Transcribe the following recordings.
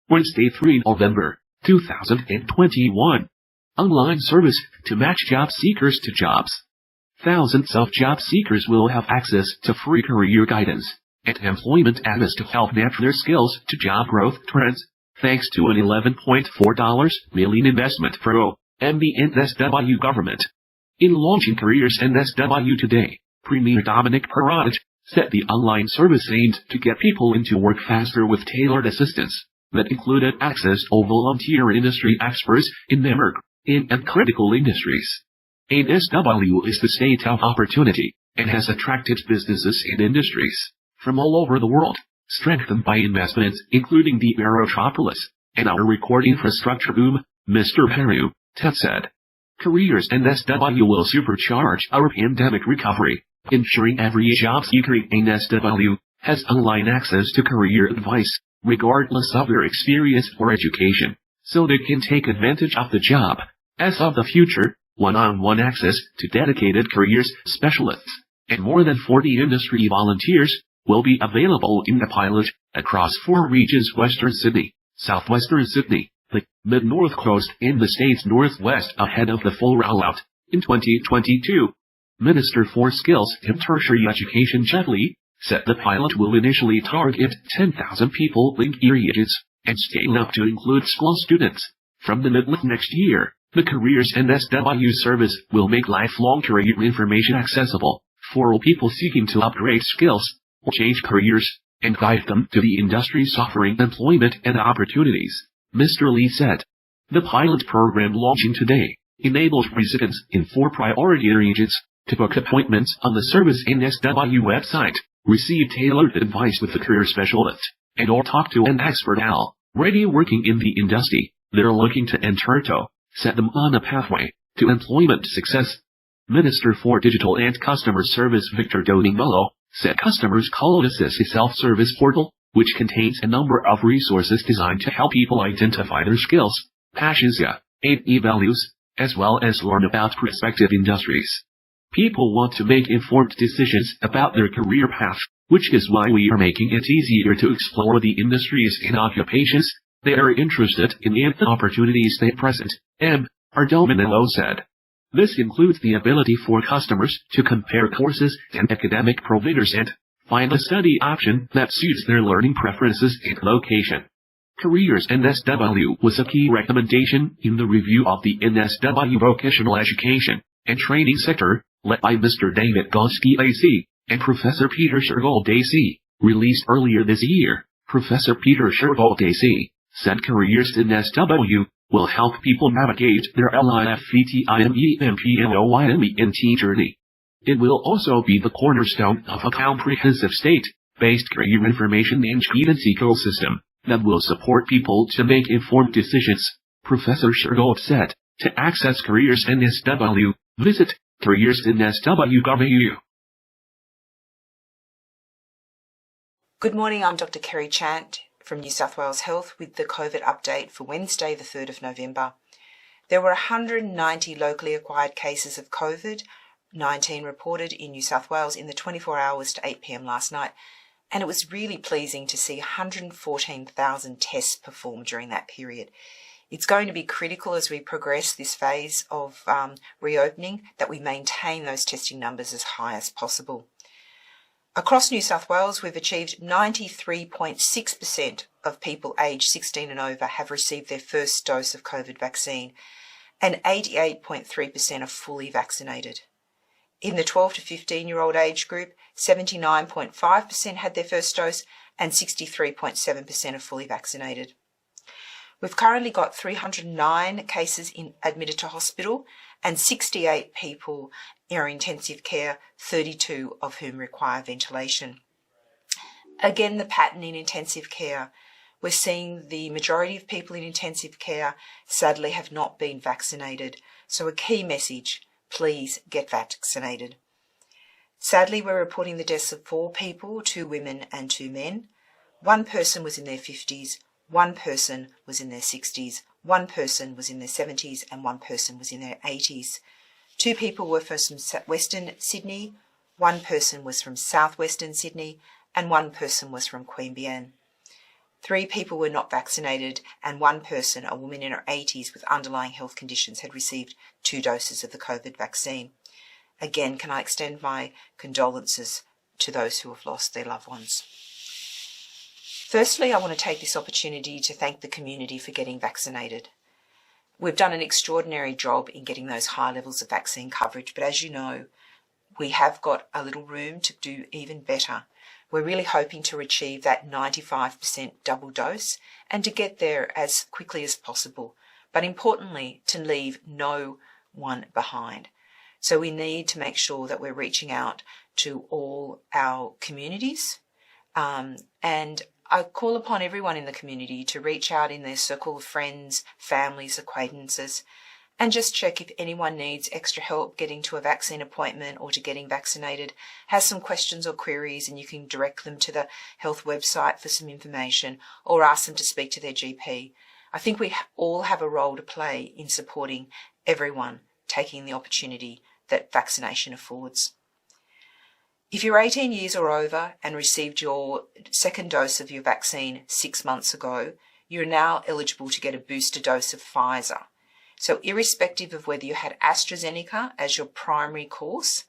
Wednesday, 3 November 2021. Online service to match job seekers to jobs. Thousands of job seekers will have access to free career guidance and employment advice to help match their skills to job growth trends, thanks to an $11.4 million investment from the NSW government. In launching Careers NSW today, Premier Dominic Perrottet said the online service aimed to get people into work faster with tailored assistance that included access to volunteer industry experts in network, in and critical industries. NSW is the state of opportunity and has attracted businesses and industries from all over the world, strengthened by investments including the Aerotropolis and our record infrastructure boom, Mr. Perrottet said. Careers NSW will supercharge our pandemic recovery, ensuring every job seeker in NSW has online access to career advice, regardless of their experience or education, so they can take advantage of the job. As of the future, one-on-one access to dedicated careers specialists and more than 40 industry volunteers will be available in the pilot across 4 regions: Western Sydney, Southwestern Sydney, the Mid-North Coast and the state's Northwest, ahead of the full rollout in 2022. Minister for Skills and Tertiary Education Geoff Lee said the pilot will initially target 10,000 people in regions and scale up to include school students. From the middle of next year, the Careers NSW service will make lifelong career information accessible for all people seeking to upgrade skills or change careers, and guide them to the industries offering employment and opportunities, Mr. Lee said. The pilot program launching today enables residents in 4 priority regions to book appointments on the Service NSW website, receive tailored advice with the career specialist, and or talk to an expert already working in the industry they're looking to enter to set them on a pathway to employment success. Minister for Digital and Customer Service Victor Dominello said customers call Assist a self-service portal, which contains a number of resources designed to help people identify their skills, passions, and values, as well as learn about prospective industries. People want to make informed decisions about their career path, which is why we are making it easier to explore the industries and occupations they are interested in and the opportunities they present, Mr. Dominello said. This includes the ability for customers to compare courses and academic providers and find a study option that suits their learning preferences and location. Careers NSW was a key recommendation in the review of the NSW vocational education and training sector, led by Mr. David Goski AC and Professor Peter Shergold AC, released earlier this year. Professor Peter Shergold AC said Careers NSW will help people navigate their LIFETIMEMPLOYMENT journey. It will also be the cornerstone of a comprehensive state-based career information and guidance ecosystem that will support people to make informed decisions, Professor Shergold said. To access Careers NSW, visit careersnsw.gov.au. Good morning, I'm Dr. Kerry Chant from New South Wales Health with the COVID update for Wednesday the 3rd of November. There were 190 locally acquired cases of COVID-19 reported in New South Wales in the 24 hours to 8 p.m. last night, and it was really pleasing to see 114,000 tests performed during that period. It's going to be critical as we progress this phase of reopening that we maintain those testing numbers as high as possible. Across New South Wales, we've achieved 93.6% of people aged 16 and over have received their first dose of COVID vaccine, and 88.3% are fully vaccinated. In the 12 to 15-year-old age group, 79.5% had their first dose, and 63.7% are fully vaccinated. We've currently got 309 cases admitted to hospital, and 68 people are in intensive care, 32 of whom require ventilation. Again, the pattern in intensive care. we're seeing the majority of people in intensive care sadly have not been vaccinated. So a key message, please get vaccinated. Sadly, we're reporting the deaths of 4 people, 2 women and 2 men. 1 person was in their 50s, 1 person was in their 60s, 1 person was in their 70s and 1 person was in their 80s. 2 people were from Western Sydney, 1 person was from Southwestern Sydney and 1 person was from Queanbeyan. 3 people were not vaccinated and 1 person, a woman in her 80s with underlying health conditions, had received 2 doses of the COVID vaccine. Again, can I extend my condolences to those who have lost their loved ones. Firstly, I want to take this opportunity to thank the community for getting vaccinated. We've done an extraordinary job in getting those high levels of vaccine coverage, but as you know, we have got a little room to do even better. We're really hoping to achieve that 95% double dose and to get there as quickly as possible, but importantly, to leave no one behind. So we need to make sure that we're reaching out to all our communities, and I call upon everyone in the community to reach out in their circle of friends, families, acquaintances, and just check if anyone needs extra help getting to a vaccine appointment or to getting vaccinated, has some questions or queries, and you can direct them to the health website for some information or ask them to speak to their GP. I think we all have a role to play in supporting everyone taking the opportunity that vaccination affords. If you're 18 years or over and received your second dose of your vaccine 6 months ago, you're now eligible to get a booster dose of Pfizer. So irrespective of whether you had AstraZeneca as your primary course,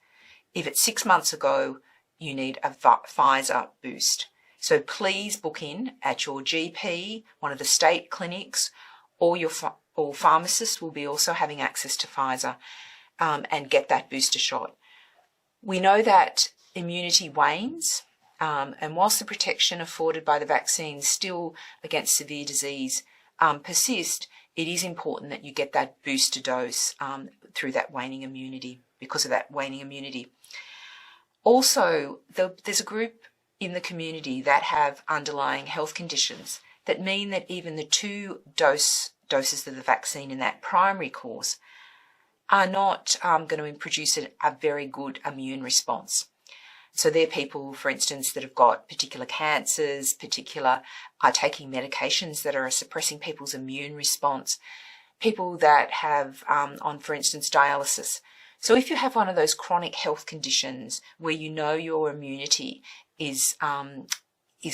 if it's 6 months ago, you need a Pfizer boost. So please book in at your GP, one of the state clinics, or pharmacists will be also having access to Pfizer, and get that booster shot. We know that immunity wanes, and whilst the protection afforded by the vaccines still against severe disease persist, it is important that you get that booster dose through that waning immunity, because of that waning immunity. Also, there's a group in the community that have underlying health conditions that mean that even the 2 doses of the vaccine in that primary course are not going to produce a very good immune response. So they're people, for instance, that have got particular cancers, are taking medications that are suppressing people's immune response, people that have on, for instance, dialysis. So if you have one of those chronic health conditions where you know your immunity is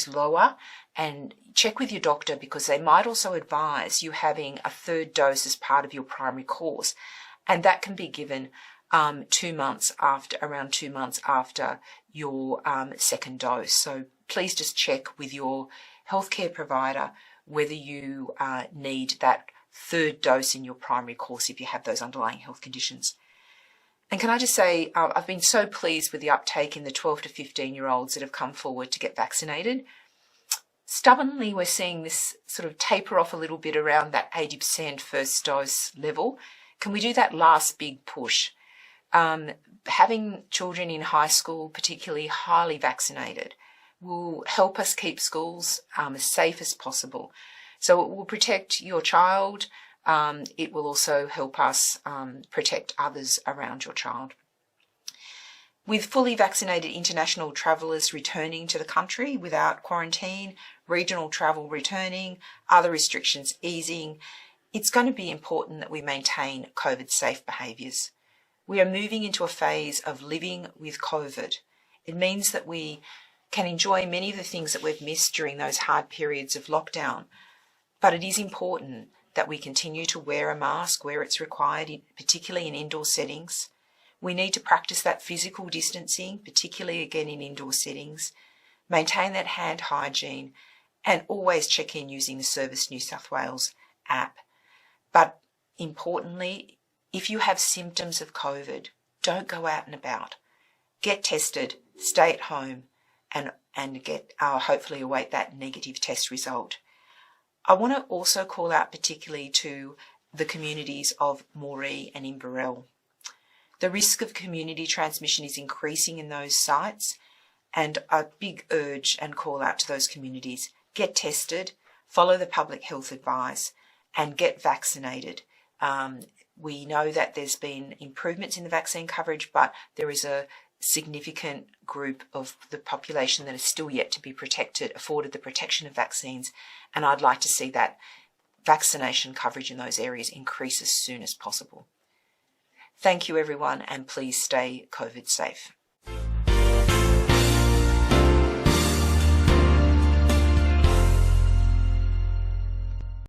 lower, and check with your doctor, because they might also advise you having a 3rd dose as part of your primary course, and that can be given around 2 months after your second dose. So please just check with your healthcare provider whether you need that 3rd dose in your primary course if you have those underlying health conditions. And can I just say, I've been so pleased with the uptake in the 12 to 15-year-olds that have come forward to get vaccinated. Stubbornly, we're seeing this sort of taper off a little bit around that 80% first dose level. Can we do that last big push? Having children in high school, particularly highly vaccinated, will help us keep schools as safe as possible. So it will protect your child. It will also help us protect others around your child. With fully vaccinated international travellers returning to the country without quarantine, regional travel returning, other restrictions easing, it's going to be important that we maintain COVID-safe behaviours. We are moving into a phase of living with COVID. It means that we can enjoy many of the things that we've missed during those hard periods of lockdown, but it is important that we continue to wear a mask where it's required, particularly in indoor settings. We need to practice that physical distancing, particularly again in indoor settings, maintain that hand hygiene, and always check in using the Service New South Wales app. But importantly, if you have symptoms of COVID, don't go out and about. Get tested, stay at home, and get hopefully await that negative test result. I want to also call out particularly to the communities of Moree and Inverell. The risk of community transmission is increasing in those sites, and a big urge and call out to those communities. Get tested, follow the public health advice and get vaccinated. We know that there's been improvements in the vaccine coverage, but there is a significant group of the population that is still yet to be afforded the protection of vaccines, and I'd like to see that vaccination coverage in those areas increase as soon as possible. Thank you everyone, and please stay COVID safe.